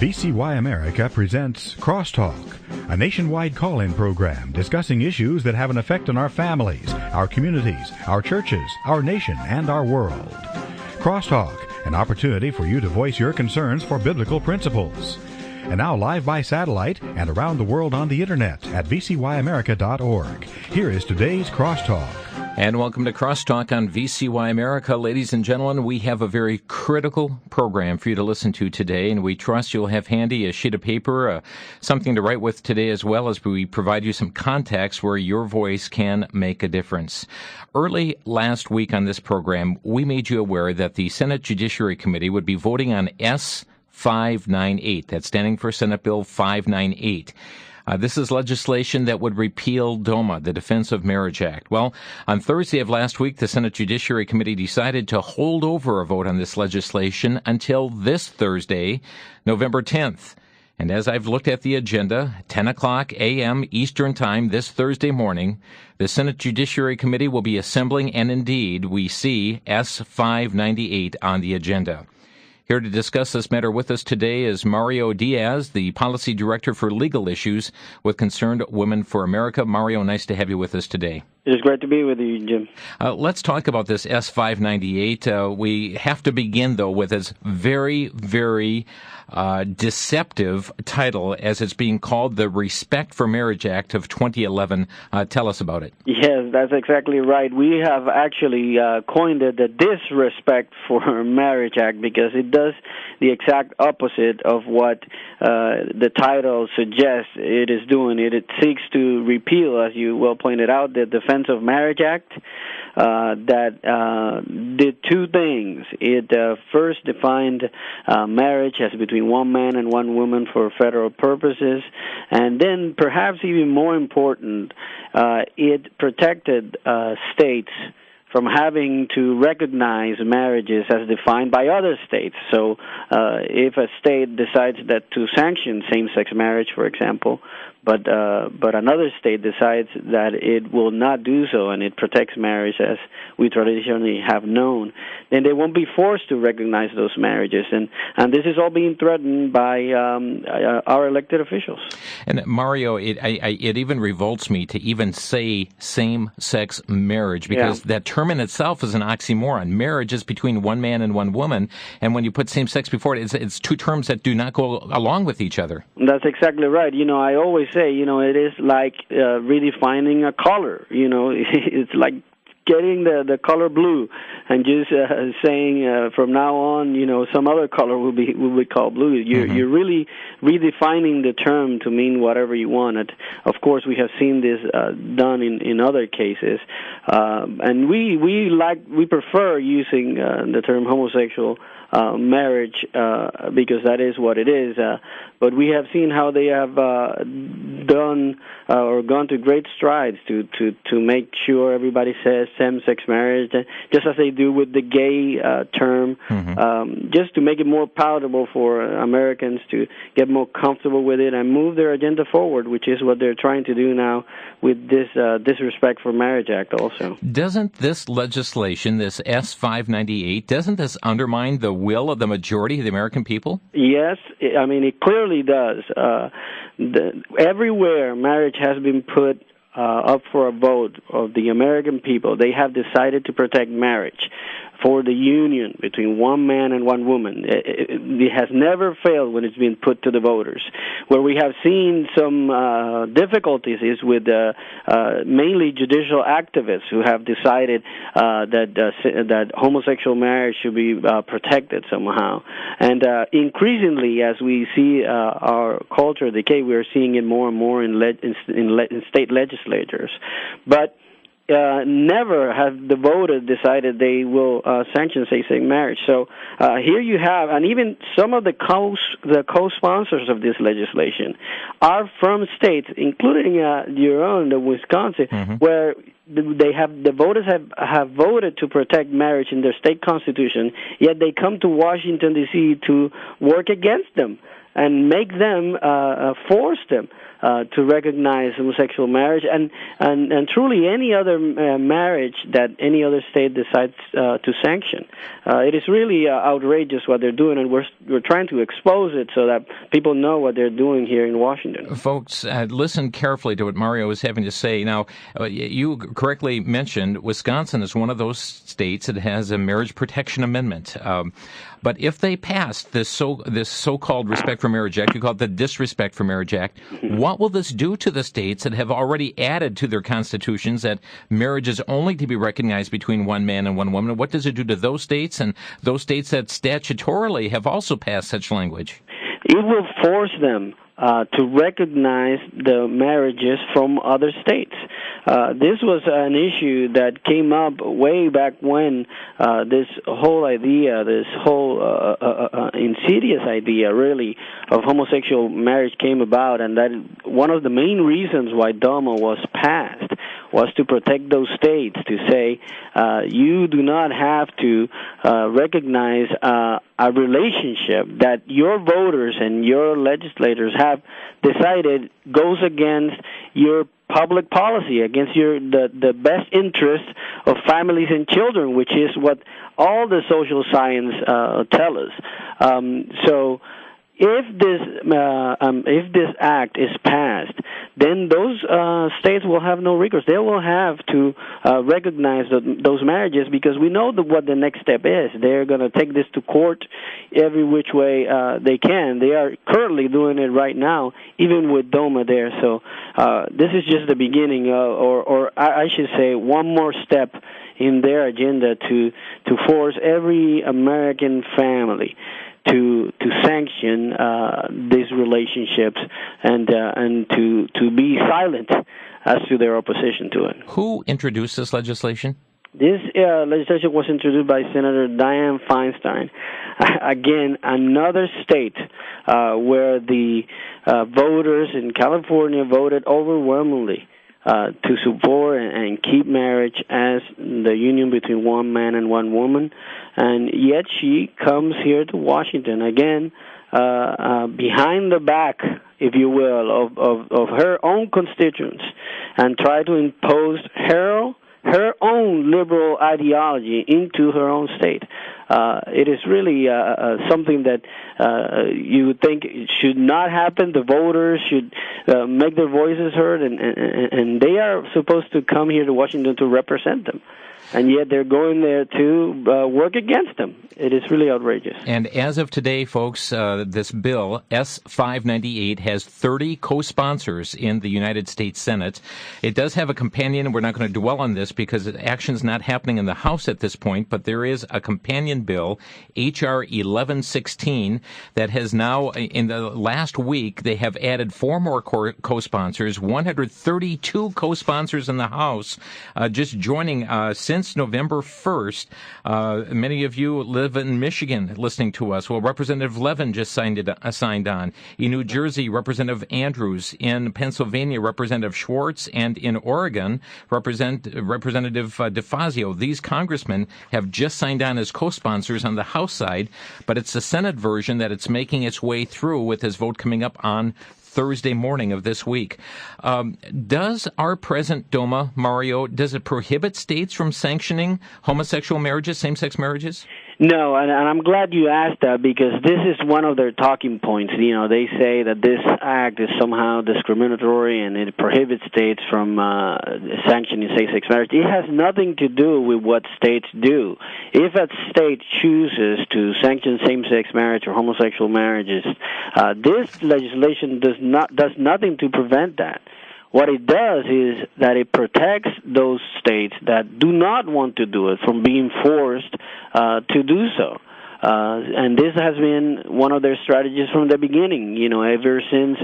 VCY America presents Crosstalk, a nationwide call-in program discussing issues that have an effect on our families, our communities, our churches, our nation, and our world. Crosstalk, an opportunity for you to voice your concerns for biblical principles. And now live by satellite and around the world on the internet at vcyamerica.org. Here is today's Crosstalk. And welcome to Crosstalk on VCY America. Ladies and gentlemen, we have a very critical program for you to listen to today, and we trust you'll have handy a sheet of paper, something to write with today, as well as we provide you some context where your voice can make a difference. Early last week on this program, we made you aware that the Senate Judiciary Committee would be voting on S-598. That's standing for Senate Bill 598. This is legislation that would repeal DOMA, the Defense of Marriage Act. Well, on Thursday of last week, the Senate Judiciary Committee decided to hold over a vote on this legislation until this Thursday, November 10th. And as I've looked at the agenda, 10 o'clock a.m. Eastern Time this Thursday morning, the Senate Judiciary Committee will be assembling, and indeed, we see S-598 on the agenda. Here to discuss this matter with us today is Mario Diaz, the Policy Director for Legal Issues with Concerned Women for America. Mario, nice to have you with us today. It's great to be with you, Jim. Let's talk about this S-598. We have to begin, though, with its very, very deceptive title, as it's being called, the Respect for Marriage Act of 2011. Tell us about it. Yes, that's exactly right. We have actually coined it the Disrespect for Marriage Act because it does the exact opposite of what the title suggests it is doing. It seeks to repeal, as you well pointed out, the Defense of Marriage Act that did two things. It first defined marriage as between one man and one woman for federal purposes, and then, perhaps even more important, it protected states from having to recognize marriages as defined by other states. So if a state decides that to sanction same-sex marriage, for example, but another state decides that it will not do so and it protects marriage as we traditionally have known, then they won't be forced to recognize those marriages. And this is all being threatened by our elected officials. And Mario, it even revolts me to even say same-sex marriage, because that term in itself is an oxymoron. Marriage is between one man and one woman, and when you put same-sex before it, it's two terms that do not go along with each other. That's exactly right. You know, I always say, it is like redefining a color. It's like getting the color blue and just saying from now on, some other color will be called blue. You're really redefining the term to mean whatever you want it. Of course, we have seen this done in other cases, and we prefer using the term homosexual marriage because that is what it is. But we have seen how they have done or gone to great strides to make sure everybody says same-sex marriage, just as they do with the gay term, just to make it more palatable for Americans to get more comfortable with it and move their agenda forward, which is what they're trying to do now with this Disrespect for Marriage Act also. Doesn't this legislation, this S-598, doesn't this undermine the will of the majority of the American people? Yes, I mean, it clearly does. Everywhere marriage has been put up for a vote of the American people, they have decided to protect marriage for the union between one man and one woman. It has never failed when it's been put to the voters. Where we have seen some difficulties is with mainly judicial activists who have decided that homosexual marriage should be protected somehow. And increasingly, as we see our culture decay, we are seeing it more and more in state legislatures. But never have the voters decided they will sanction same-sex marriage. So here you have, and even some of the co-sponsors of this legislation are from states, including your own, the Wisconsin, where the voters have voted to protect marriage in their state constitution, yet they come to Washington, D.C. to work against them. and make them force them to recognize homosexual marriage and truly any other marriage that any other state decides to sanction. It is really outrageous what they're doing, and we're trying to expose it so that people know what they're doing here in Washington. Folks, listen carefully to what Mario is having to say. Now, you correctly mentioned Wisconsin is one of those states that has a marriage protection amendment. But if they passed this so-called Respect for Marriage Act, you call it the Disrespect for Marriage Act, what will this do to the states that have already added to their constitutions that marriage is only to be recognized between one man and one woman? What does it do to those states and those states that statutorily have also passed such language? It will force them to recognize the marriages from other states. This was an issue that came up way back when this whole idea, this whole insidious idea, really, of homosexual marriage came about, and that one of the main reasons why DOMA was passed was to protect those states, to say you do not have to recognize a relationship that your voters and your legislators have decided goes against your public policy, against the best interest of families and children, which is what all the social science tell us. So if this act is passed, then those states will have no recourse. They will have to recognize those marriages, because we know what the next step is. They're going to take this to court every which way they can. They are currently doing it right now, even with DOMA there. So this is just the beginning, or I should say one more step in their agenda to force every American family to sanction these relationships and to be silent as to their opposition to it. Who introduced this legislation? This legislation was introduced by Senator Dianne Feinstein. Again, another state where the voters in California voted overwhelmingly to support and keep marriage as the union between one man and one woman, and yet she comes here to Washington again behind the back, if you will, of her own constituents, and try to impose her own liberal ideology into her own state. It is really something that you would think should not happen. The voters should make their voices heard, and they are supposed to come here to Washington to represent them. And yet they're going there to work against them. It is really outrageous. And as of today, folks, this bill, S-598, has 30 co-sponsors in the United States Senate. It does have a companion, and we're not going to dwell on this because action's not happening in the House at this point, but there is a companion bill, H.R. 1116, that has now, in the last week, they have added 4 more co-sponsors, 132 co-sponsors in the House, just joining since November 1st. Many of you live in Michigan listening to us. Well, Representative Levin just signed on. In New Jersey, Representative Andrews. In Pennsylvania, Representative Schwartz. And in Oregon, Representative DeFazio. These congressmen have just signed on as co-sponsors on the House side, but it's the Senate version that it's making its way through, with his vote coming up on Thursday morning of this week. Does our present DOMA, Mario, does it prohibit states from sanctioning homosexual marriages, same-sex marriages? No, and I'm glad you asked that, because this is one of their talking points. You know, they say that this act is somehow discriminatory and it prohibits states from sanctioning same-sex marriage. It has nothing to do with what states do. If a state chooses to sanction same-sex marriage or homosexual marriages, this legislation does nothing to prevent that. What it does is that it protects those states that do not want to do it from being forced to do so. And this has been one of their strategies from the beginning, you know, ever since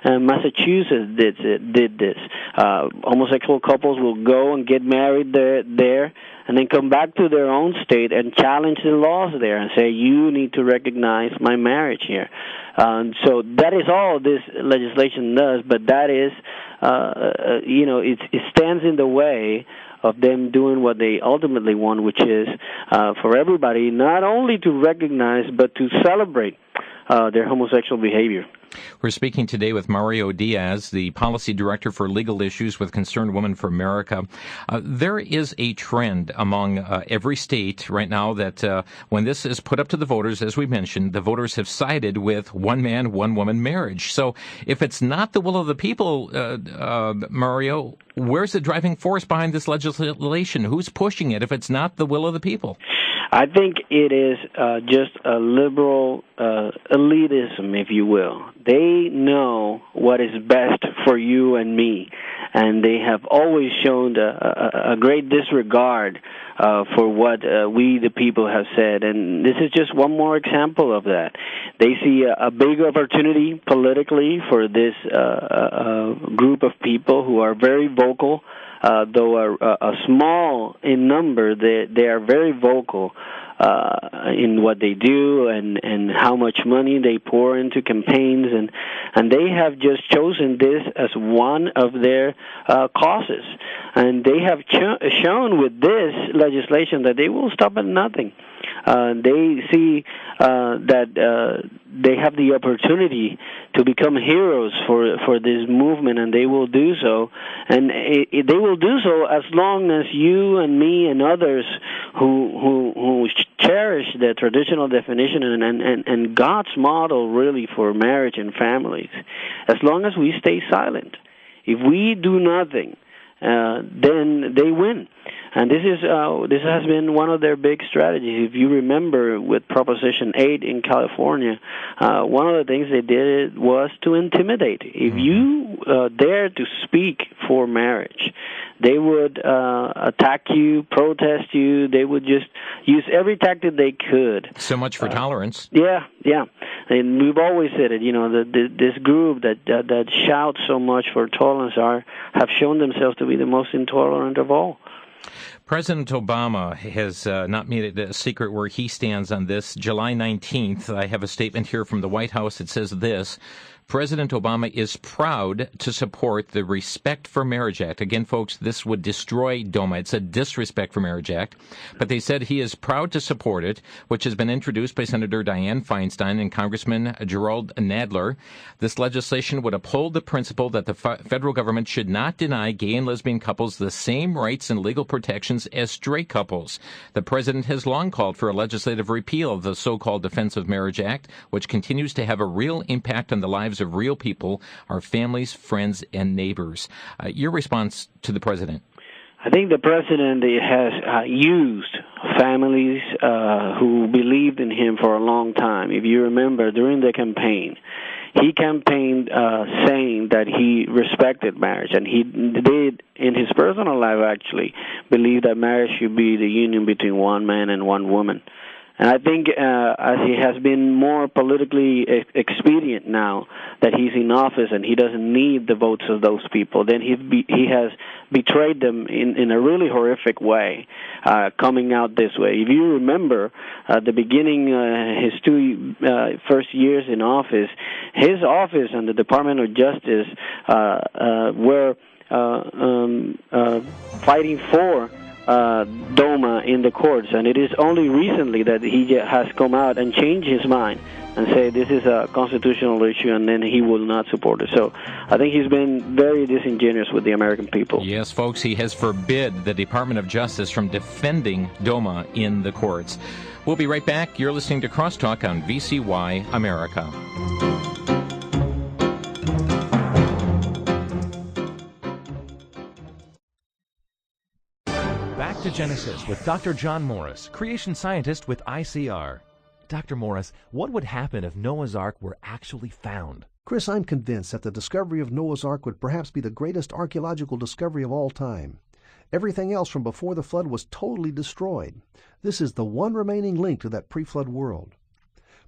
Massachusetts did this. Homosexual couples will go and get married there and then come back to their own state and challenge the laws there and say, you need to recognize my marriage here. So that is all this legislation does, but that is, it stands in the way of them doing what they ultimately want, which is for everybody not only to recognize but to celebrate their homosexual behavior. We're speaking today with Mario Diaz, the Policy Director for Legal Issues with Concerned Women for America. There is a trend among every state right now that when this is put up to the voters, as we mentioned, the voters have sided with one man, one woman marriage. So if it's not the will of the people, Mario, where's the driving force behind this legislation? Who's pushing it if it's not the will of the people? I think it is just a liberal elitism, if you will. They know what is best for you and me, and they have always shown a great disregard for what we, the people, have said. And this is just one more example of that. They see a big opportunity politically for this group of people who are very vocal. Though are small in number, they are very vocal in what they do and how much money they pour into campaigns, and they have just chosen this as one of their causes. And they have shown with this legislation that they will stop at nothing. They see that they have the opportunity to become heroes for this movement, and they will do so. And they will do so as long as you and me and others who cherish the traditional definition and God's model really for marriage and families, as long as we stay silent. If we do nothing, then they win. And this has been one of their big strategies. If you remember with Proposition 8 in California, one of the things they did was to intimidate. If you dare to speak for marriage, they would attack you, protest you. They would just use every tactic they could. So much for tolerance. Yeah. And we've always said it. You know, this group that shouts so much for tolerance have shown themselves to be the most intolerant of all. President Obama has not made it a secret where he stands on this. July 19th, I have a statement here from the White House. It says this: President Obama is proud to support the Respect for Marriage Act. Again, folks, this would destroy DOMA. It's a Disrespect for Marriage Act. But they said he is proud to support it, which has been introduced by Senator Dianne Feinstein and Congressman Gerald Nadler. This legislation would uphold the principle that the federal government should not deny gay and lesbian couples the same rights and legal protections as straight couples. The president has long called for a legislative repeal of the so-called Defense of Marriage Act, which continues to have a real impact on the lives of real people, our families, friends, and neighbors. Your response to the president? I think the president has used families who believed in him for a long time. If you remember, during the campaign, he campaigned saying that he respected marriage, and he did in his personal life actually believe that marriage should be the union between one man and one woman. And I think as he has been more politically expedient now that he's in office and he doesn't need the votes of those people, then he has betrayed them in a really horrific way, coming out this way. If you remember, at the beginning, his two first years in office, his office and the Department of Justice were fighting for DOMA in the courts, and it is only recently that he has come out and changed his mind and say this is a constitutional issue, and then he will not support it. So I think he's been very disingenuous with the American people. Yes, folks, he has forbid the Department of Justice from defending DOMA in the courts. We'll be right back. You're listening to Crosstalk on VCY America. Back to Genesis with Dr. John Morris, creation scientist with ICR. Dr. Morris, what would happen if Noah's Ark were actually found? Chris, I'm convinced that the discovery of Noah's Ark would perhaps be the greatest archaeological discovery of all time. Everything else from before the flood was totally destroyed. This is the one remaining link to that pre-flood world.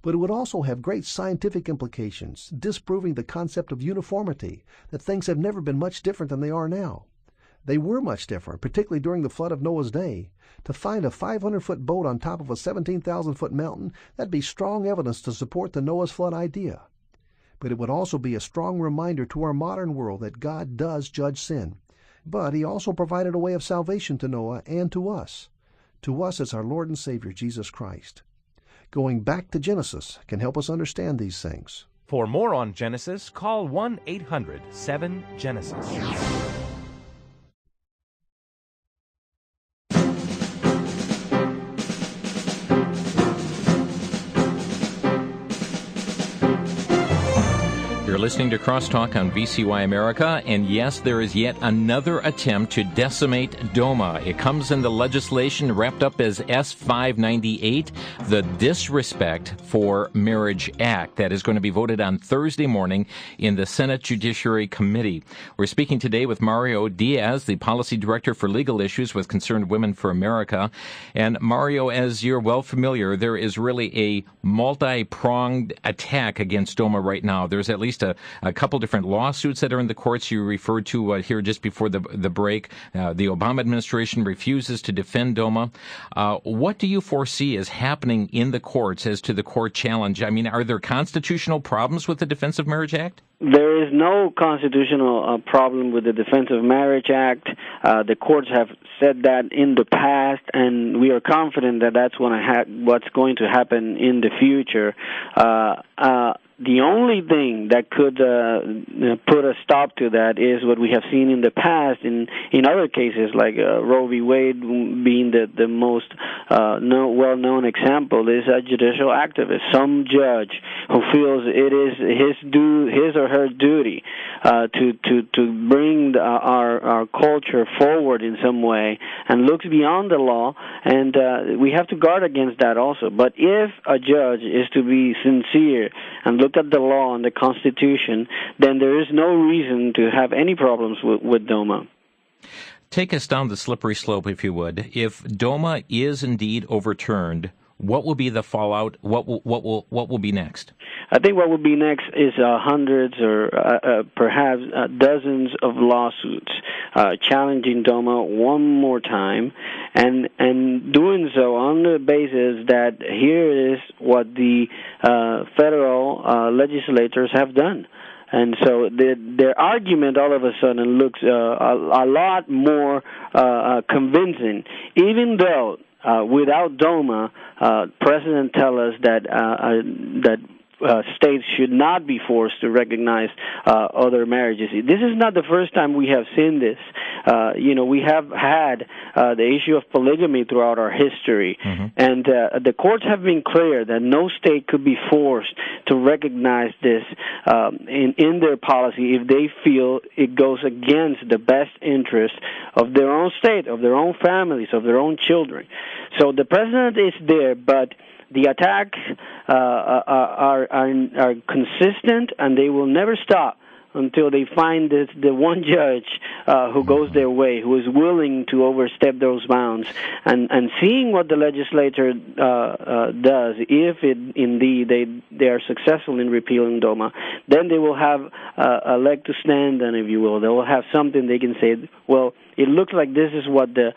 But it would also have great scientific implications, disproving the concept of uniformity, that things have never been much different than they are now. They were much different, particularly during the flood of Noah's day. To find a 500-foot boat on top of a 17,000-foot mountain, that'd be strong evidence to support the Noah's flood idea. But it would also be a strong reminder to our modern world that God does judge sin. But he also provided a way of salvation to Noah and to us. To us as our Lord and Savior, Jesus Christ. Going back to Genesis can help us understand these things. For more on Genesis, call 1-800-7-GENESIS. You're listening to Crosstalk on VCY America, and yes, there is yet another attempt to decimate DOMA. It comes in the legislation wrapped up as S-598, the Disrespect for Marriage Act, that is going to be voted on Thursday morning in the Senate Judiciary Committee. We're speaking today with Mario Diaz, the Policy Director for Legal Issues with Concerned Women for America. And Mario, as you're well familiar, there is really a multi-pronged attack against DOMA right now. There's at least a couple different lawsuits that are in the courts. You referred to here just before the break. The Obama administration refuses to defend DOMA. What do you foresee as happening in the courts as to the court challenge? I mean, are there constitutional problems with the Defense of Marriage Act? There is no constitutional problem with the Defense of Marriage Act. The courts have said that in the past, and we are confident that that's what's going to happen in the future. The only thing that could put a stop to that is what we have seen in the past in other cases, like Roe v. Wade being the most well-known example, is a judicial activist, some judge who feels it is his or her duty to bring our culture forward in some way and looks beyond the law, and we have to guard against that also. But if a judge is to be sincere and look at the law and the Constitution, then there is no reason to have any problems with DOMA. Take us down the slippery slope, if you would. If DOMA is indeed overturned, what will be the fallout? What will be next? I think what will be next is hundreds or perhaps dozens of lawsuits challenging DOMA one more time, and doing so on the basis that here is what the federal legislators have done. And so their argument all of a sudden looks a lot more convincing, even though without DOMA, President tells us that states should not be forced to recognize other marriages. This is not the first time we have seen this. We have had the issue of polygamy throughout our history, and the courts have been clear that no state could be forced to recognize this in their policy if they feel it goes against the best interest of their own state, of their own families, of their own children. So the president is there, but the attacks are consistent, and they will never stop until they find the one judge who goes their way, who is willing to overstep those bounds. And seeing what the legislature does, if indeed they are successful in repealing DOMA, then they will have a leg to stand on, if you will. They will have something they can say, well, it looks like this is what the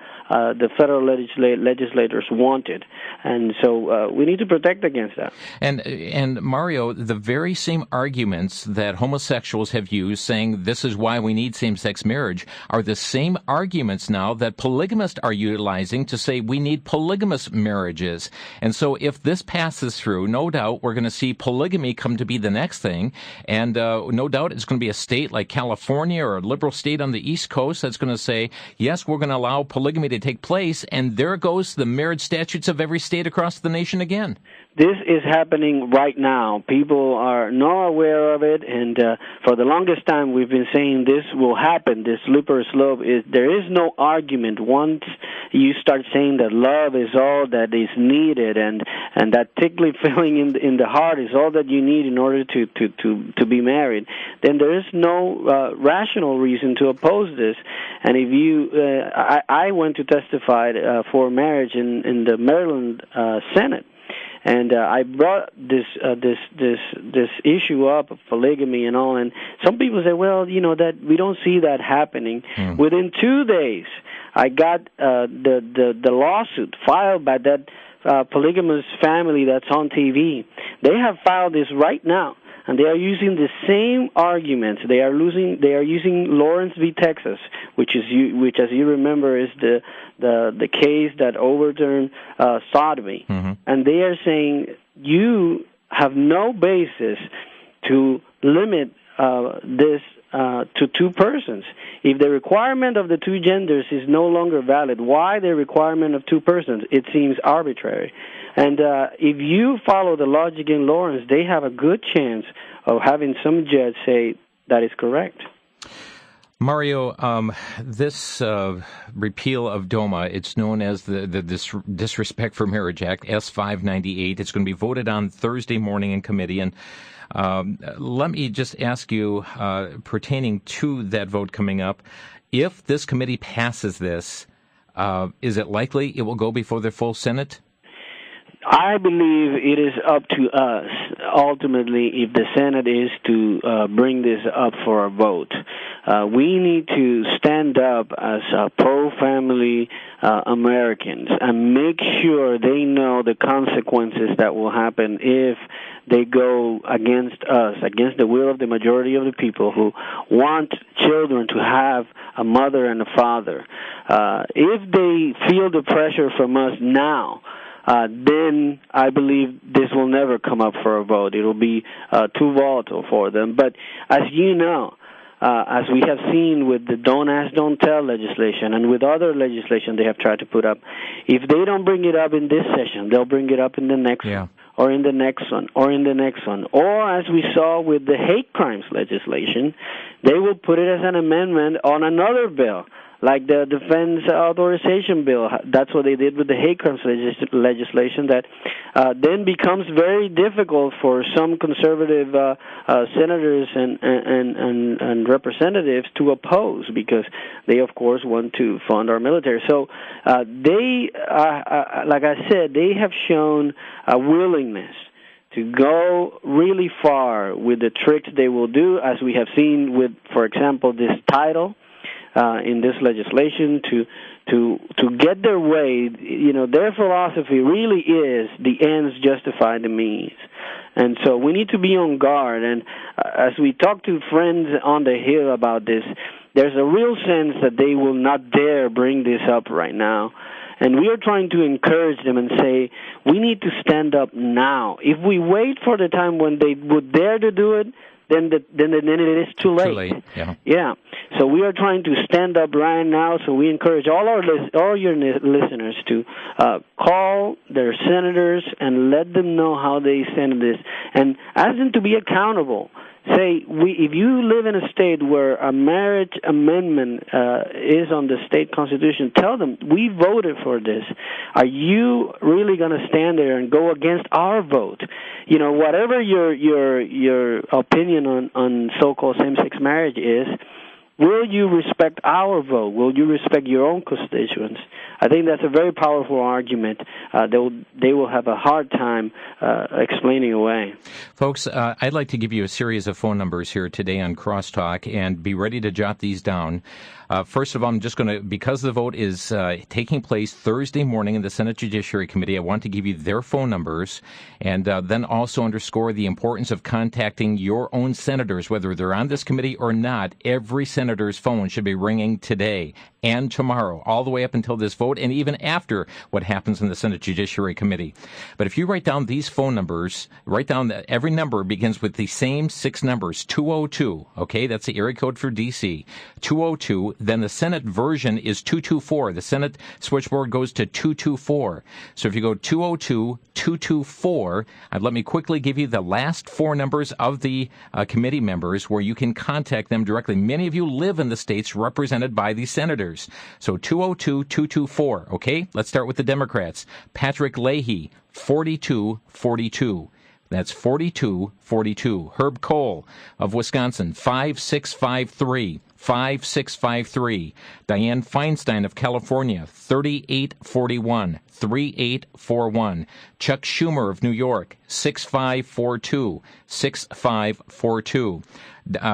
federal legislators wanted, and so we need to protect against that. And Mario, the very same arguments that homosexuals have used, saying this is why we need same-sex marriage, are the same arguments now that polygamists are utilizing to say we need polygamous marriages. And so if this passes through, no doubt we're going to see polygamy come to be the next thing, and no doubt it's going to be a state like California or a liberal state on the East Coast that's going to say, yes, we're going to allow polygamy to take place, and there goes the marriage statutes of every state across the nation again. This is happening right now. People are not aware of it, and for the longest time we've been saying this will happen. This slippery slope there is no argument once you start saying that love is all that is needed, and that tickly feeling in the heart is all that you need in order to be married. Then there is no rational reason to oppose this. And if you, I went to testify for marriage in the Maryland Senate. And I brought this issue up of polygamy and all, and some people say, well, that we don't see that happening. Within 2 days, I got the lawsuit filed by that polygamous family that's on TV. They have filed this right now, and they are using the same arguments. They are using Lawrence v. Texas, which, as you remember, is the case that overturned sodomy. And they are saying you have no basis to limit this to two persons. If the requirement of the two genders is no longer valid, why the requirement of two persons? It seems arbitrary. And if you follow the logic in Lawrence, they have a good chance of having some judge say that is correct. Mario, this repeal of DOMA, it's known as the Disrespect for Marriage Act, S-598. It's going to be voted on Thursday morning in committee. And let me just ask you, pertaining to that vote coming up, if this committee passes this, is it likely it will go before the full Senate? I believe it is up to us, ultimately, if the Senate is to bring this up for a vote. We need to stand up as pro-family Americans and make sure they know the consequences that will happen if they go against us, against the will of the majority of the people who want children to have a mother and a father. If they feel the pressure from us now, then I believe this will never come up for a vote. It will be too volatile for them. But as you know, as we have seen with the Don't Ask, Don't Tell legislation and with other legislation they have tried to put up, if they don't bring it up in this session, they'll bring it up in the next one, or in the next one, or in the next one. Or as we saw with the hate crimes legislation, they will put it as an amendment on another bill, like the Defense Authorization Bill. That's what they did with the hate crimes legislation that then becomes very difficult for some conservative senators and representatives to oppose because they, of course, want to fund our military. So they, like I said, they have shown a willingness to go really far with the tricks they will do, as we have seen with, for example, this title in this legislation to get their way. You know, their philosophy really is the ends justify the means. And so we need to be on guard. And as we talk to friends on the Hill about this, there's a real sense that they will not dare bring this up right now. And we are trying to encourage them and say, we need to stand up now. If we wait for the time when they would dare to do it, then it is too late. Too late, yeah. So we are trying to stand up right now. So we encourage all your listeners to call their senators and let them know how they stand in this, and ask them to be accountable. Say, if you live in a state where a marriage amendment is on the state constitution, tell them, we voted for this. Are you really going to stand there and go against our vote? You know, whatever your opinion on so-called same-sex marriage is, will you respect our vote? Will you respect your own constituents? I think that's a very powerful argument. They will have a hard time explaining away. Folks, I'd like to give you a series of phone numbers here today on Crosstalk, and be ready to jot these down. First of all, I'm just going to, because the vote is taking place Thursday morning in the Senate Judiciary Committee, I want to give you their phone numbers, and then also underscore the importance of contacting your own senators, whether they're on this committee or not. Every senator's phone should be ringing today and tomorrow, all the way up until this vote, and even after what happens in the Senate Judiciary Committee. But if you write down these phone numbers, write down that every number begins with the same 6 numbers, 202, okay? That's the area code for D.C., 202. Then the Senate version is 224. The Senate switchboard goes to 224. So if you go 202, 224, let me quickly give you the last 4 numbers of the committee members where you can contact them directly. Many of you live in the states represented by these senators. So 202-224, okay? Let's start with the Democrats. Patrick Leahy, 4242. That's 4242. Herb Cole of Wisconsin, 5653. 5653. Dianne Feinstein of California, 3841. 3841. Chuck Schumer of New York, 6542. 6542.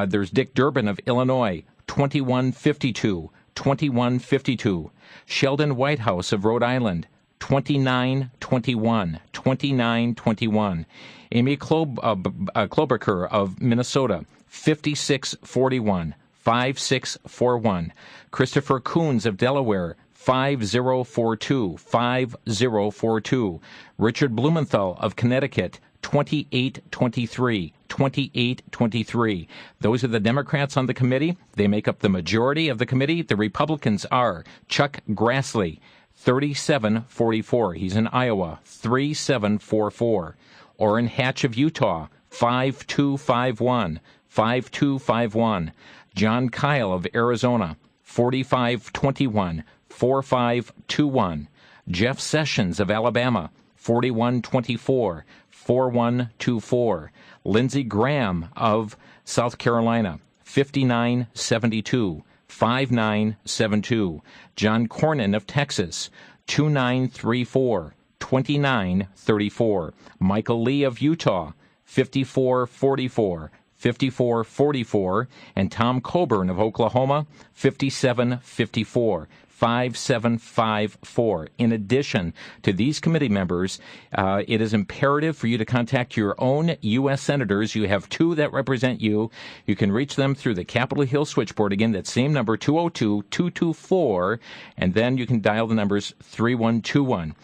There's Dick Durbin of Illinois, 2152. 2152. Sheldon Whitehouse of Rhode Island, 2921. 2921. Amy Klobuchar of Minnesota, 5641. 5641. Christopher Coons of Delaware, 5042, 5042. Richard Blumenthal of Connecticut, 2823, 2823. Those are the Democrats on the committee. They make up the majority of the committee. The Republicans are Chuck Grassley, 3744. He's in Iowa, 3744. Orrin Hatch of Utah, 5251, 5251. John Kyle of Arizona, 4521, 4521. Jeff Sessions of Alabama, 4124, 4124. Lindsey Graham of South Carolina, 5972, 5972. John Cornyn of Texas, 2934, 2934. Michael Lee of Utah, 5444, 5444. And Tom Coburn of Oklahoma, 5754. 5754. In addition to these committee members, it is imperative for you to contact your own U.S. senators. You have two that represent you. You can reach them through the Capitol Hill Switchboard. Again, that same number, 202-224, and then you can dial the numbers 3121.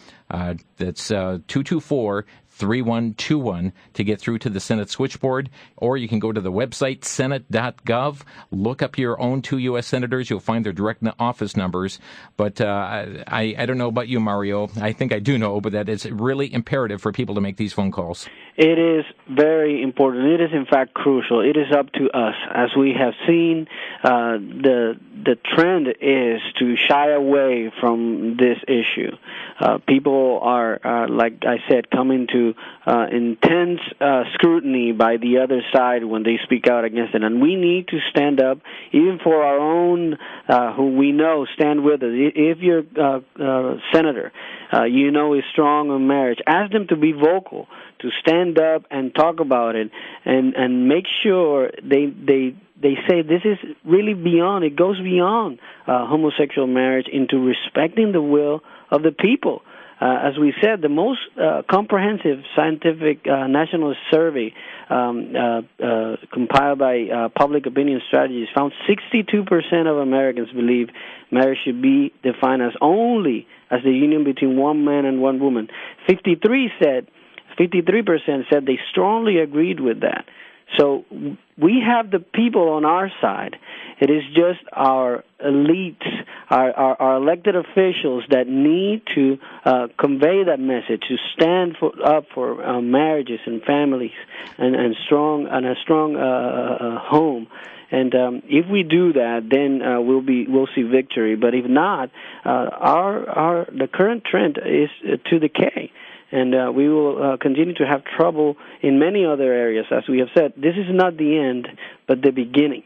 That's 224-3121 to get through to the Senate Switchboard, or you can go to the website, senate.gov, look up your own two U.S. senators. You'll find their direct office numbers. But I don't know about you, Mario. I think I do know, but that it's really imperative for people to make these phone calls. It is very important. It is, in fact, crucial. It is up to us. As we have seen, the trend is to shy away from this issue. People are, like I said, coming to intense scrutiny by the other side when they speak out against it. And we need to stand up, even for our own, who we know stand with us. If your senator, you know, is strong on marriage, ask them to be vocal, to stand up and talk about it, and make sure they say this is really beyond, it goes beyond homosexual marriage into respecting the will of the people. As we said, the most comprehensive scientific national survey compiled by Public Opinion Strategies found 62% of Americans believe marriage should be defined as only as the union between one man and one woman. 53% said they strongly agreed with that. So we have the people on our side. It is just our elites, our elected officials that need to convey that message, to stand up for marriages and families and a strong home. And if we do that, then we'll see victory. But if not, the current trend is to decay. And we will continue to have trouble in many other areas. As we have said, this is not the end, but the beginning.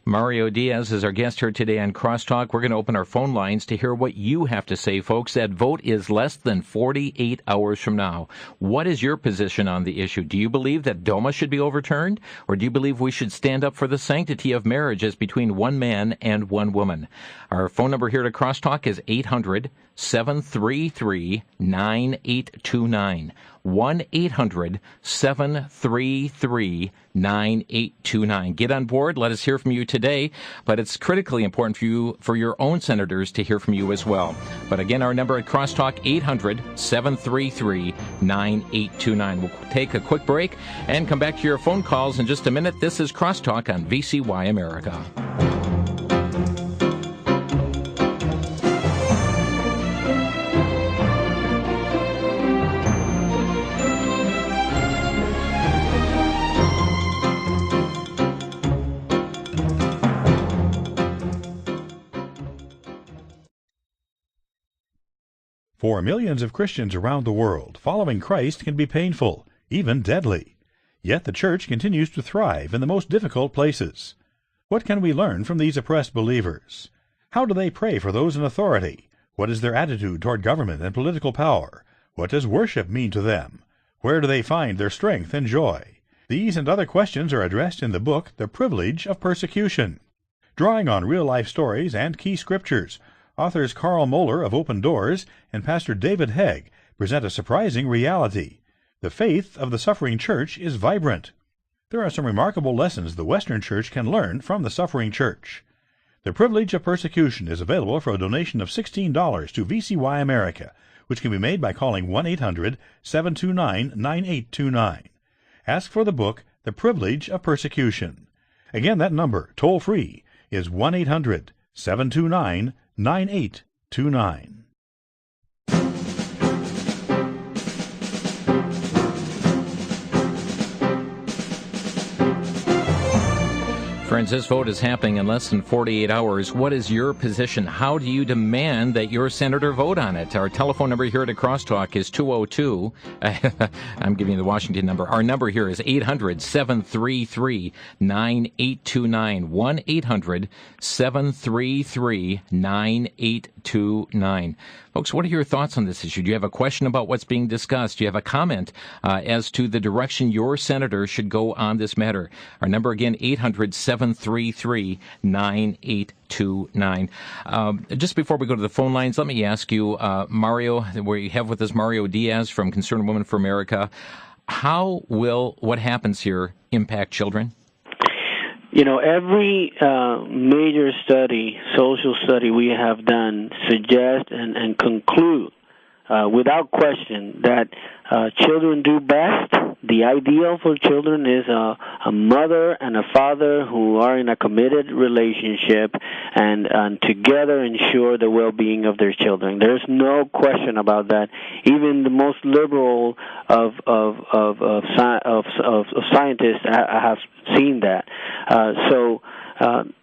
Mario Diaz is our guest here today on Crosstalk. We're going to open our phone lines to hear what you have to say, folks. That vote is less than 48 hours from now. What is your position on the issue? Do you believe that DOMA should be overturned? Or do you believe we should stand up for the sanctity of marriage as between one man and one woman? Our phone number here to Crosstalk is 800-733-9829. 1-800-733-9829. Get on board. Let us hear from you today. But it's critically important for your own senators to hear from you as well. But again, our number at Crosstalk, 800-733-9829. We'll take a quick break and come back to your phone calls in just a minute. This is Crosstalk on VCY America. For millions of Christians around the world, following Christ can be painful, even deadly. Yet the church continues to thrive in the most difficult places. What can we learn from these oppressed believers? How do they pray for those in authority? What is their attitude toward government and political power? What does worship mean to them? Where do they find their strength and joy? These and other questions are addressed in the book, The Privilege of Persecution. Drawing on real-life stories and key scriptures, authors Carl Moeller of Open Doors and Pastor David Hegg present a surprising reality. The faith of the suffering church is vibrant. There are some remarkable lessons the Western church can learn from the suffering church. The Privilege of Persecution is available for a donation of $16 to VCY America, which can be made by calling 1-800-729-9829. Ask for the book, The Privilege of Persecution. Again, that number, toll-free, is 1-800-729-9829. Friends, this vote is happening in less than 48 hours. What is your position? How do you demand that your senator vote on it? Our telephone number here at Crosstalk is 202. I'm giving you the Washington number. Our number here is 800-733-9829. 1-800-733-9829. Folks, what are your thoughts on this issue? Do you have a question about what's being discussed? Do you have a comment as to the direction your senator should go on this matter? Our number again, 800-733-9829. Just before we go to the phone lines, let me ask you, Mario, we have with us Mario Diaz from Concerned Women for America. How will what happens here impact children? You know, every major study, social study we have done suggests and conclude without question that children do best. The ideal for children is a mother and a father who are in a committed relationship and together ensure the well-being of their children. There's no question about that. Even the most liberal of scientists have seen that.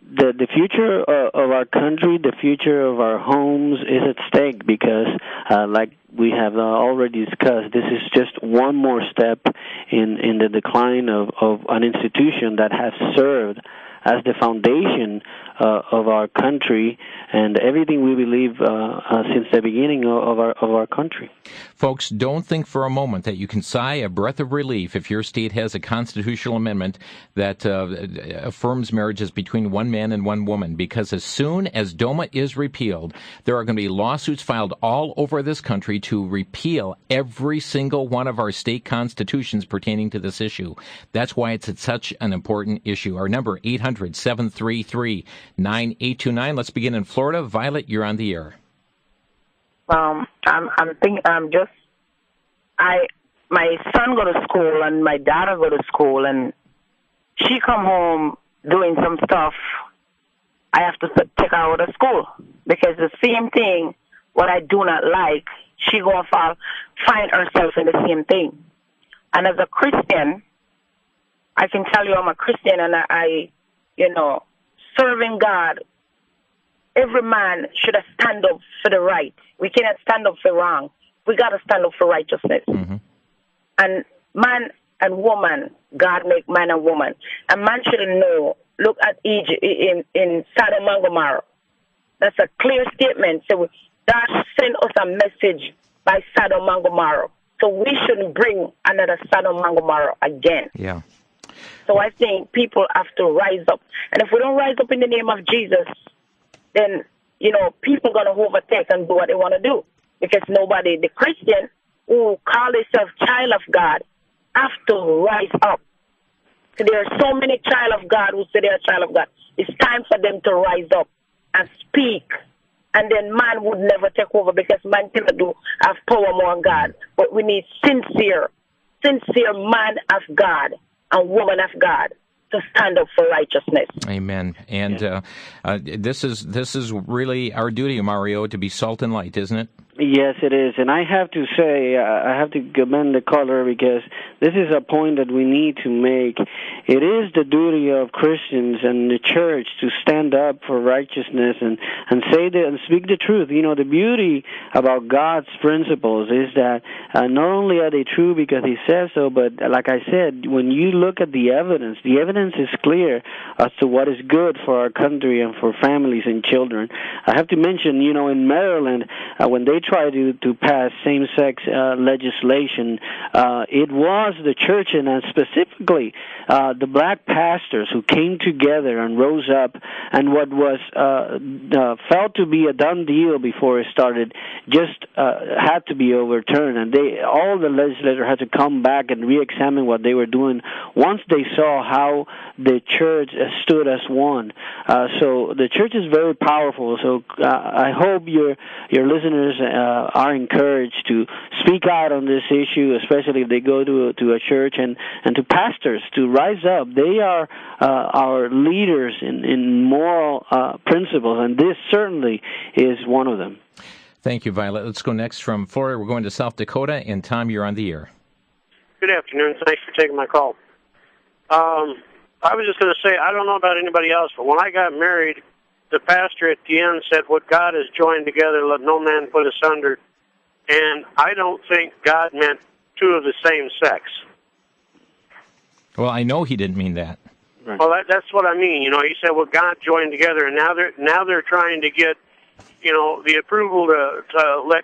The future of our country, the future of our homes is at stake because, like we have already discussed, this is just one more step in the decline of an institution that has served as the foundation of our country and everything we believe since the beginning of our country. Folks, don't think for a moment that you can sigh a breath of relief if your state has a constitutional amendment that affirms marriages between one man and one woman, because as soon as DOMA is repealed, there are going to be lawsuits filed all over this country to repeal every single one of our state constitutions pertaining to this issue. That's why it's such an important issue. Our number, 800-733-9829. Let's begin in Florida. Violet, you're on the air. My son go to school and my daughter go to school, and she come home doing some stuff. I have to take her out of school because the same thing, what I do not like, she go and find herself in the same thing. And as a Christian, I can tell you I'm a Christian, and I serving God, every man should stand up for the right. We cannot stand up for wrong. We got to stand up for righteousness. Mm-hmm. And man and woman, God make man and woman. And man should know, look at Egypt in Sodom and Gomorrah. That's a clear statement. So God sent us a message by Sodom and Gomorrah. So we shouldn't bring another Sodom and Gomorrah again. Yeah. So I think people have to rise up. And if we don't rise up in the name of Jesus, then, people going to overtake and do what they want to do. Because the Christian who call themselves child of God, have to rise up. So there are so many child of God who say they are child of God. It's time for them to rise up and speak. And then man would never take over because man cannot have power more than God. But we need sincere man of God and woman of God to stand up for righteousness. Amen. And this is really our duty, Mario, to be salt and light, isn't it? Yes, it is. And I have to say, I have to commend the caller because this is a point that we need to make. It is the duty of Christians and the church to stand up for righteousness and speak the truth. The beauty about God's principles is that not only are they true because He says so, but like I said, when you look at the evidence is clear as to what is good for our country and for families and children. I have to mention, in Maryland, when they tried to pass same-sex legislation, it was the church and specifically the black pastors who came together and rose up, and what was felt to be a done deal before it started just had to be overturned, and all the legislators had to come back and re-examine what they were doing once they saw how the church stood as one. So the church is very powerful. So I hope your listeners are encouraged to speak out on this issue, especially if they go to a church, and to pastors to rise up. They are our leaders in moral principles, and this certainly is one of them. Thank you, Violet. Let's go next from Florida. We're going to South Dakota, and Tom, you're on the air. Good afternoon. Thanks for taking my call. I was just going to say, I don't know about anybody else, but when I got married, the pastor at the end said, "What God has joined together, let no man put asunder." And I don't think God meant two of the same sex. Well, I know he didn't mean that. Right. Well, that's what I mean. You know, he said, "What God joined together," and now they're trying to get, you know, the approval to let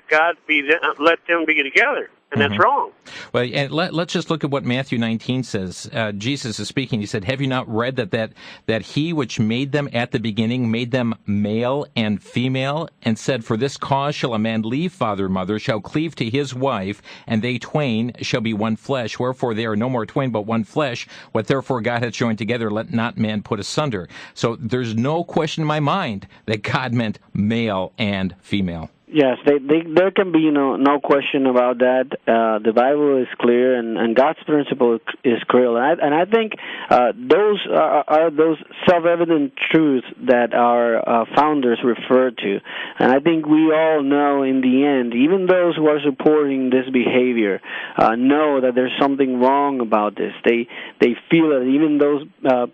let them be together. And that's wrong. Well, and let's just look at what Matthew 19 says. Jesus is speaking. He said, "Have you not read that he which made them at the beginning made them male and female, and said, For this cause shall a man leave father and mother, shall cleave to his wife, and they twain shall be one flesh. Wherefore they are no more twain, but one flesh. What therefore God hath joined together, let not man put asunder." So there's no question in my mind that God meant male and female. Yes, there can be no question about that. The Bible is clear, and God's principle is clear, and I think those are those self-evident truths that our founders referred to. And I think we all know in the end, even those who are supporting this behavior know that there's something wrong about this. They feel it. Even those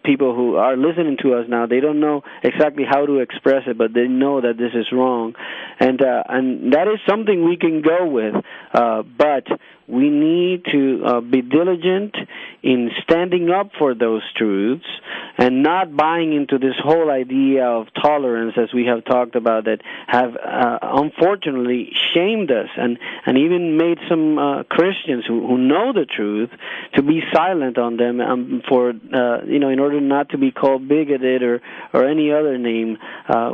people who are listening to us now, they don't know exactly how to express it, but they know that this is wrong. And that is something we can go with, but we need to be diligent in standing up for those truths and not buying into this whole idea of tolerance, as we have talked about, that have unfortunately shamed us and even made some Christians who know the truth to be silent on them for in order not to be called bigoted or any other name.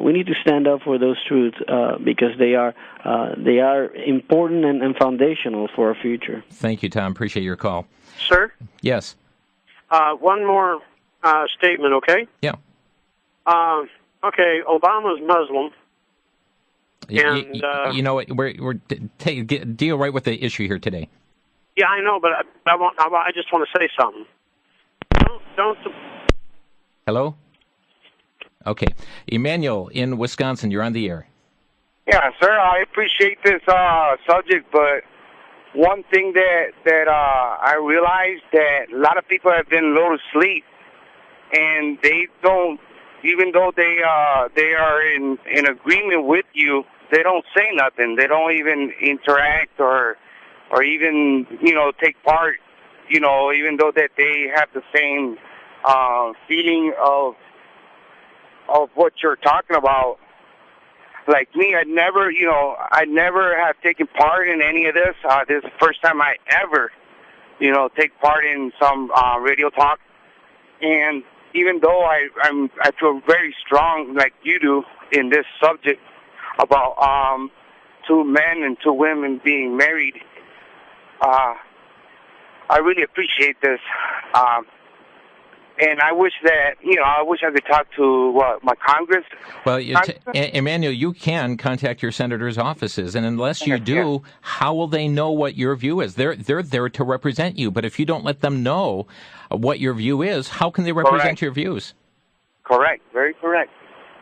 We need to stand up for those truths because they are important and foundational for our future. Thank you, Tom. Appreciate your call. Sir? Yes. One more statement, okay? Yeah. Okay, Obama's Muslim. And you know what? We're deal right with the issue here today. Yeah, I know, but I just want to say something. Don't. Hello? Okay. Emmanuel in Wisconsin, you're on the air. Yeah, sir, I appreciate this subject, but one thing that I realized that a lot of people have been lulled to sleep, and they don't, even though they are in agreement with you, they don't say nothing. They don't even interact or even take part. Even though that they have the same feeling of what you're talking about. Like me, I never have taken part in any of this. This is the first time I ever, take part in some radio talk. And even though I feel very strong, like you do, in this subject about two men and two women being married, I really appreciate this. And I wish that, I could talk to my Congress. Well, Emmanuel, you can contact your senator's offices, and unless you do, how will they know what your view is? They're there to represent you, but if you don't let them know what your view is, how can they represent your views? Correct, very correct.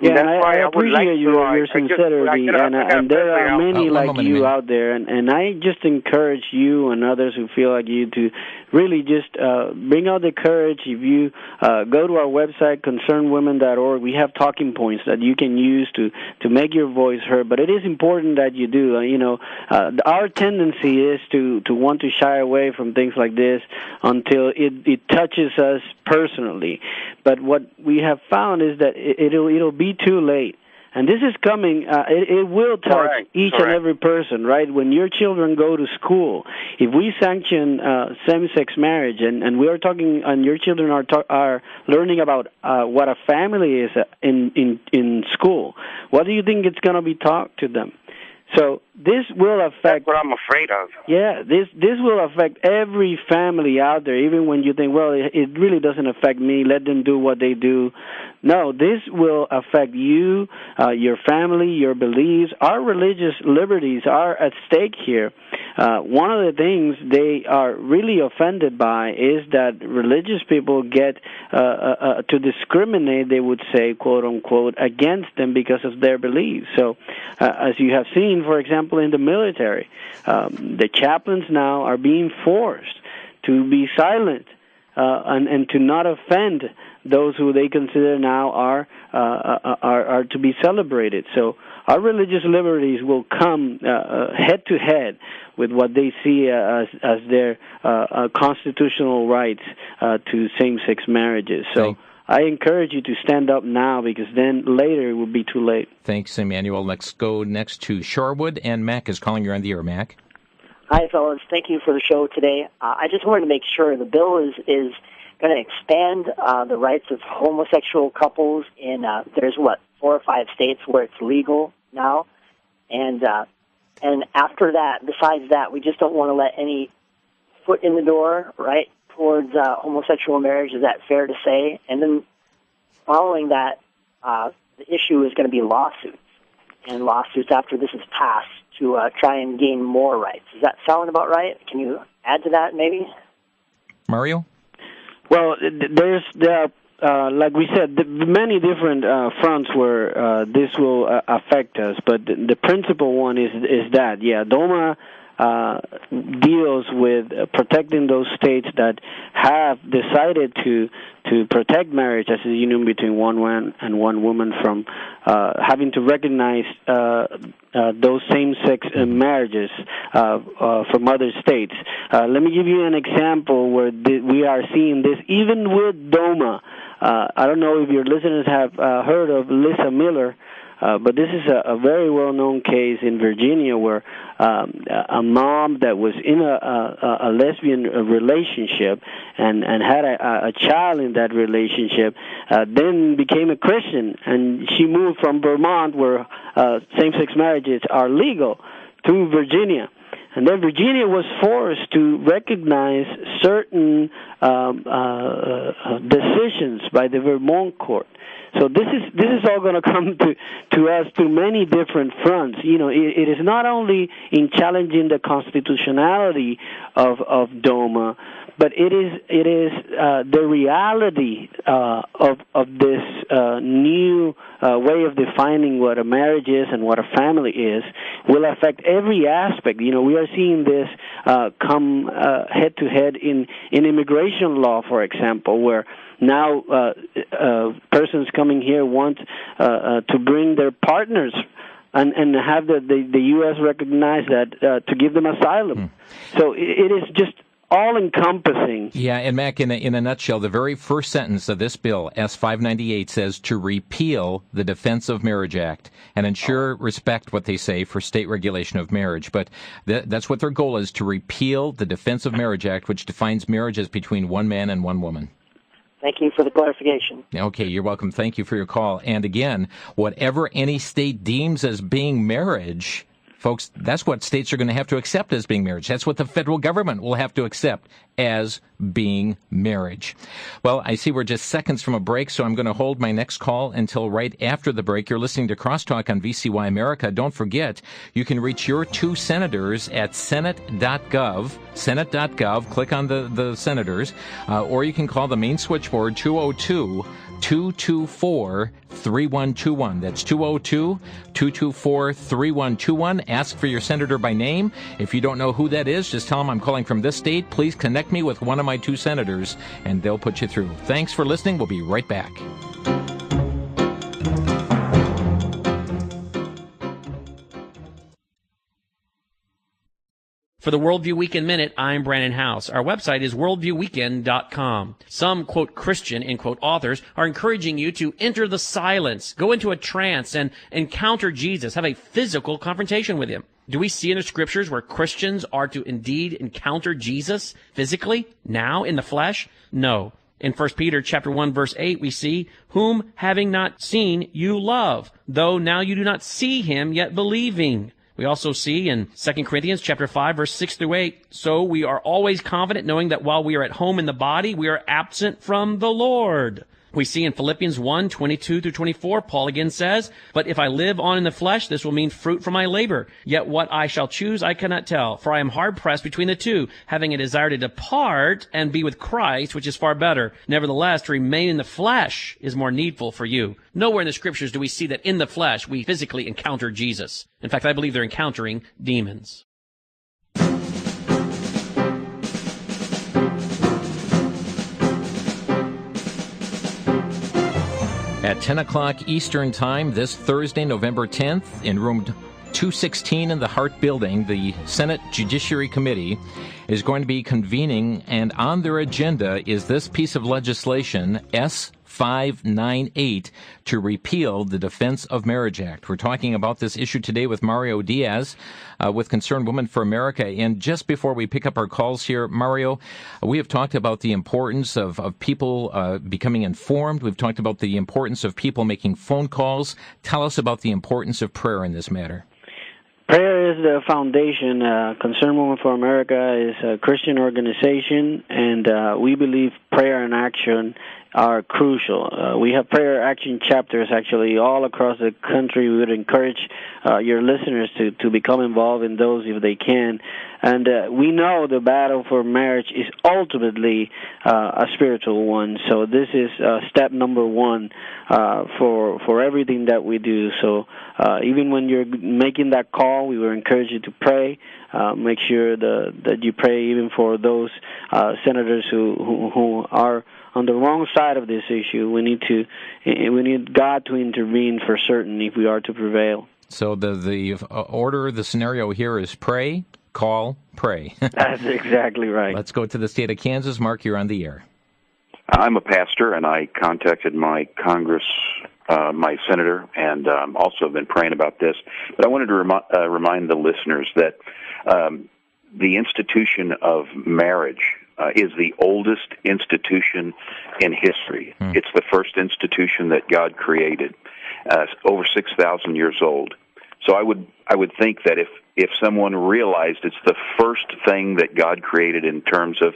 Yeah, and I appreciate your sincerity, and there are many like you out there, and I just encourage you and others who feel like you to really just bring out the courage. If you go to our website, concernedwomen.org, we have talking points that you can use to make your voice heard, but it is important that you do. Our tendency is to want to shy away from things like this until it touches us personally, but what we have found is that it'll be too late. And this is coming, it will touch each and every person, right? When your children go to school, if we sanction same-sex marriage, and we are talking, and your children are learning about what a family is in school, what do you think it's going to be taught to them? So this will affect... That's what I'm afraid of. Yeah, this will affect every family out there, even when you think, well, it really doesn't affect me, let them do what they do. No, this will affect you, your family, your beliefs. Our religious liberties are at stake here. One of the things they are really offended by is that religious people get to discriminate, they would say, quote unquote, against them because of their beliefs. So, as you have seen, for example, in the military, the chaplains now are being forced to be silent and to not offend those who they consider now are to be celebrated. So our religious liberties will come head to head with what they see as their constitutional rights to same-sex marriages. So I encourage you to stand up now, because then later it will be too late. Thanks, Emmanuel. Let's go next to Shorewood, and Mac is calling. You're on the air, Mac. Hi, fellas. Thank you for the show today. I just wanted to make sure the bill is going to expand the rights of homosexual couples in, there's 4 or 5 states where it's legal now. And after that, besides that, we just don't want to let any foot in the door, right, towards homosexual marriage. Is that fair to say? And then following that, the issue is going to be lawsuits, and lawsuits after this is passed to try and gain more rights. Does that sound about right? Can you add to that, maybe? Mario? Well, there are, like we said, many different fronts where this will affect us, but the principal one is that, DOMA deals with protecting those states that have decided to protect marriage as a union between one man and one woman from having to recognize those same-sex marriages from other states. Let me give you an example where we are seeing this even with DOMA. I don't know if your listeners have heard of Lisa Miller, but this is a very well-known case in Virginia where a mom that was in a lesbian relationship and had a child in that relationship then became a Christian, and she moved from Vermont, where same-sex marriages are legal, to Virginia. And then Virginia was forced to recognize certain decisions by the Vermont court. So this is all going to come to us through many different fronts. You know, it is not only in challenging the constitutionality of DOMA, but it is the reality of this new way of defining what a marriage is and what a family is will affect every aspect. You know, we are seeing this come head to head in immigration law, for example, where now persons coming here want to bring their partners and have the U.S. recognize that to give them asylum. So it is just all-encompassing. Yeah, and Mac, in a nutshell, the very first sentence of this bill, S-598, says to repeal the Defense of Marriage Act and ensure respect, what they say, for state regulation of marriage. But that's what their goal is, to repeal the Defense of Marriage Act, which defines marriage as between one man and one woman. Thank you for the clarification. Okay, you're welcome. Thank you for your call. And again, whatever any state deems as being marriage, folks, that's what states are going to have to accept as being marriage. That's what the federal government will have to accept as being marriage. Well, I see we're just seconds from a break, so I'm going to hold my next call until right after the break. You're listening to Crosstalk on VCY America. Don't forget, you can reach your 2 senators at senate.gov. Senate.gov. Click on the senators, or you can call the main switchboard 202-224-3121. That's 202-224-3121. Ask for your senator by name. If you don't know who that is, just tell them I'm calling from this state. Please connect me with one of my 2 senators, and they'll put you through. Thanks for listening. We'll be right back. For the Worldview Weekend Minute, I'm Brandon House. Our website is worldviewweekend.com. Some, quote, Christian, end quote, authors are encouraging you to enter the silence, go into a trance, and encounter Jesus, have a physical confrontation with him. Do we see in the scriptures where Christians are to indeed encounter Jesus physically, now, in the flesh? No. In 1 Peter chapter 1, verse 8, we see, whom having not seen you love, though now you do not see him, yet believing. We also see in 2 Corinthians chapter 5, verse 6 through 8, so we are always confident knowing that while we are at home in the body, we are absent from the Lord. We see in Philippians 1, 22 through 24, Paul again says, but if I live on in the flesh, this will mean fruit from my labor. Yet what I shall choose I cannot tell, for I am hard pressed between the two, having a desire to depart and be with Christ, which is far better. Nevertheless, to remain in the flesh is more needful for you. Nowhere in the scriptures do we see that in the flesh we physically encounter Jesus. In fact, I believe they're encountering demons. At 10 o'clock Eastern Time this Thursday, November 10th, in room 216 in the Hart Building, the Senate Judiciary Committee is going to be convening, and on their agenda is this piece of legislation, S598, to repeal the Defense of Marriage Act. We're talking about this issue today with Mario Diaz, with Concerned Women for America. And just before we pick up our calls here, Mario, we have talked about the importance of people becoming informed. We've talked about the importance of people making phone calls. Tell us about the importance of prayer in this matter. Prayer is the foundation. Concerned Women for America is a Christian organization, and we believe prayer and action are crucial. We have prayer action chapters actually all across the country. We would encourage your listeners to become involved in those if they can. And we know the battle for marriage is ultimately a spiritual one. So this is step number one for everything that we do. So even when you're making that call, we would encourage you to pray. Make sure that you pray even for those senators who are on the wrong side of this issue. We need God to intervene for certain if we are to prevail. So the order, the scenario here is pray, call, pray. That's exactly right. Let's go to the state of Kansas. Mark, you're on the air. I'm a pastor, and I contacted my Congress, my senator, and also have been praying about this. But I wanted to remind the listeners that the institution of marriage is the oldest institution in history. It's the first institution that God created, over 6,000 years old. So I would think that if someone realized it's the first thing that God created in terms of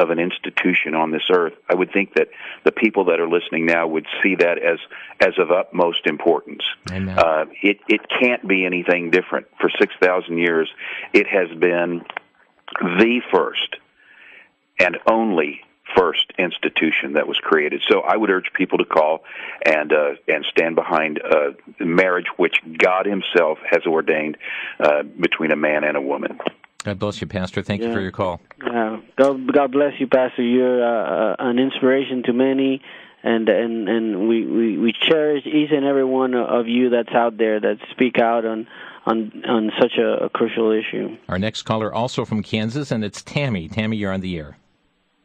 an institution on this earth, I would think that the people that are listening now would see that as of utmost importance. It can't be anything different. For 6,000 years, it has been the first and only first institution that was created. So I would urge people to call and stand behind marriage, which God himself has ordained between a man and a woman. God bless you, Pastor. Thank you for your call. God bless you, Pastor. You're an inspiration to many, and we cherish each and every one of you that's out there that speak out on such a crucial issue. Our next caller also from Kansas, and it's Tammy. Tammy, you're on the air.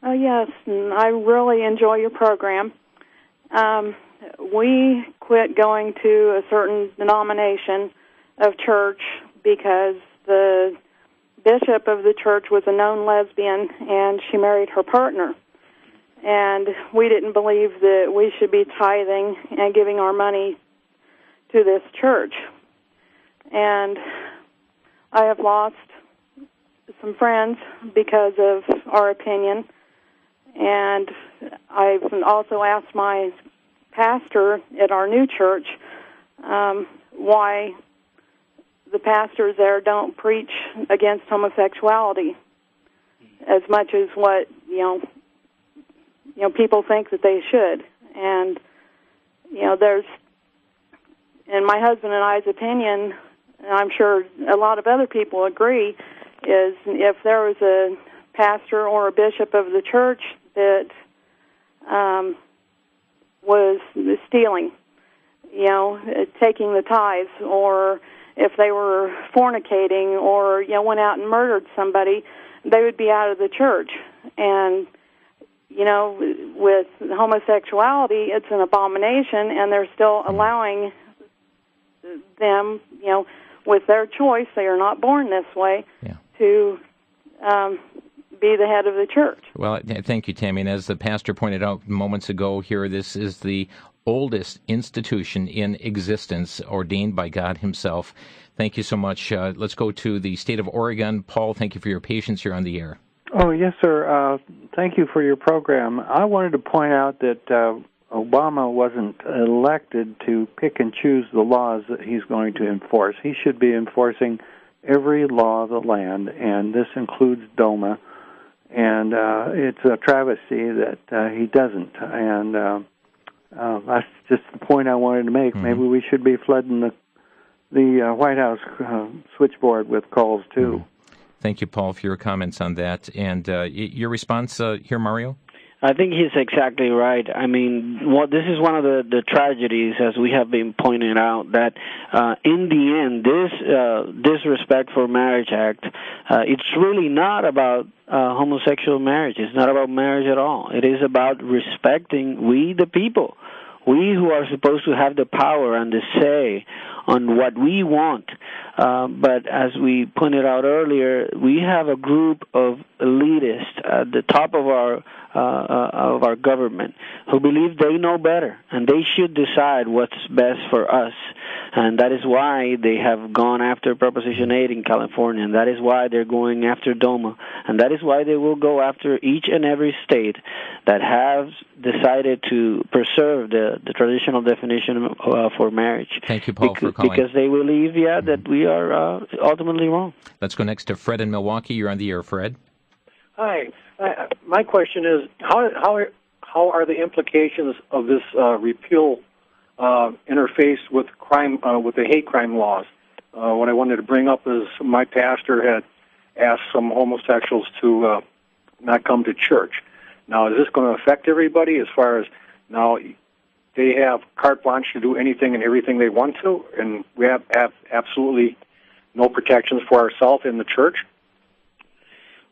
Yes, I really enjoy your program. We quit going to a certain denomination of church because the bishop of the church was a known lesbian, and she married her partner. And we didn't believe that we should be tithing and giving our money to this church. And I have lost some friends because of our opinion. And I've also asked my pastor at our new church why the pastors there don't preach against homosexuality as much as what people think that they should. And there's, in my husband and I's opinion, and I'm sure a lot of other people agree, is if there was a pastor or a bishop of the church that was stealing, taking the tithes or if they were fornicating or went out and murdered somebody, they would be out of the church. And with homosexuality, it's an abomination, and they're still allowing them, with their choice, they are not born this way, to be the head of the church. Well, thank you, Tammy. And as the pastor pointed out moments ago here, this is the oldest institution in existence ordained by God himself. Thank you so much. Let's go to the state of Oregon. Paul, thank you for your patience here on the air. Oh, yes, sir. Thank you for your program. I wanted to point out that Obama wasn't elected to pick and choose the laws that he's going to enforce. He should be enforcing every law of the land, and this includes DOMA. And it's a travesty that he doesn't. And that's just the point I wanted to make. Maybe we should be flooding the White House switchboard with calls, too. Thank you, Paul, for your comments on that. And your response here, Mario? I think he's exactly right. I mean, this is one of the tragedies, as we have been pointing out, that in the end, this Disrespect for Marriage Act, it's really not about homosexual marriage. It's not about marriage at all. It is about respecting we, the people, we who are supposed to have the power and the say on what we want. But as we pointed out earlier, we have a group of elitists at the top of our government who believe they know better and they should decide what's best for us. And that is why they have gone after Proposition 8 in California, and that is why they're going after DOMA, and that is why they will go after each and every state that has decided to preserve the traditional definition for marriage. Thank you, Paul, for calling. Because they believe, that we are ultimately wrong. Let's go next to Fred in Milwaukee. You're on the air, Fred. Hi. My question is, how are the implications of this repeal interface with crime, with the hate crime laws? What I wanted to bring up is my pastor had asked some homosexuals to not come to church. Now, is this going to affect everybody as far as now they have carte blanche to do anything and everything they want to, and we have absolutely no protections for ourselves in the church?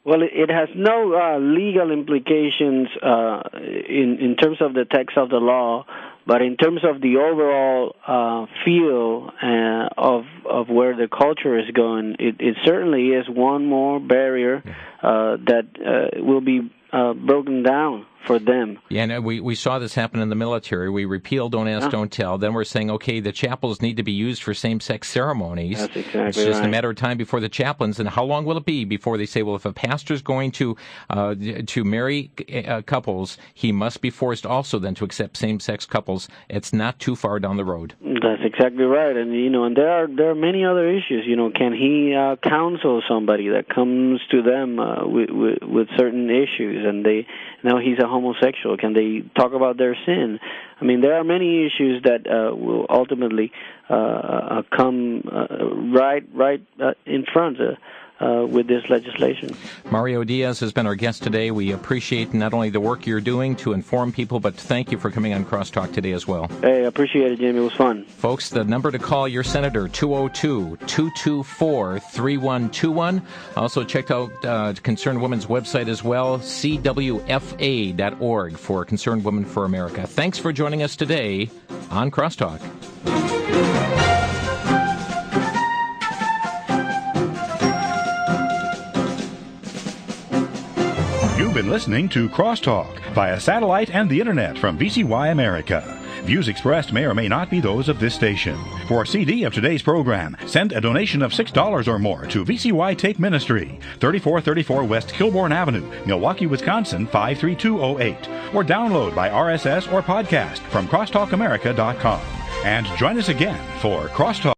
Well, it has no legal implications in terms of the text of the law, but in terms of the overall feel of where the culture is going, it certainly is one more barrier that will be broken down for them. Yeah, and we saw this happen in the military. We repealed Don't Ask, Don't Tell. Then we're saying, okay, the chapels need to be used for same-sex ceremonies. That's exactly right. It's just a matter of time before the chaplains, and how long will it be before they say, well, if a pastor's going to marry couples, he must be forced also then to accept same-sex couples. It's not too far down the road. That's exactly right. And, and there are many other issues. Can he counsel somebody that comes to them with certain issues, and he's a homosexual? Can they talk about their sin? I mean, there are many issues that will ultimately come right in front with this legislation. Mario Diaz has been our guest today. We appreciate not only the work you're doing to inform people, but thank you for coming on Crosstalk today as well. Hey, I appreciate it, Jimmy. It was fun. Folks, the number to call your senator, 202-224-3121. Also, check out Concerned Women's website as well, cwfa.org for Concerned Women for America. Thanks for joining us today on Crosstalk. You've been listening to Crosstalk via satellite and the internet from VCY America. Views expressed may or may not be those of this station. For a CD of today's program, send a donation of $6 or more to VCY Tape Ministry, 3434 West Kilbourne Avenue, Milwaukee, Wisconsin, 53208. Or download by RSS or podcast from crosstalkamerica.com. And join us again for Crosstalk.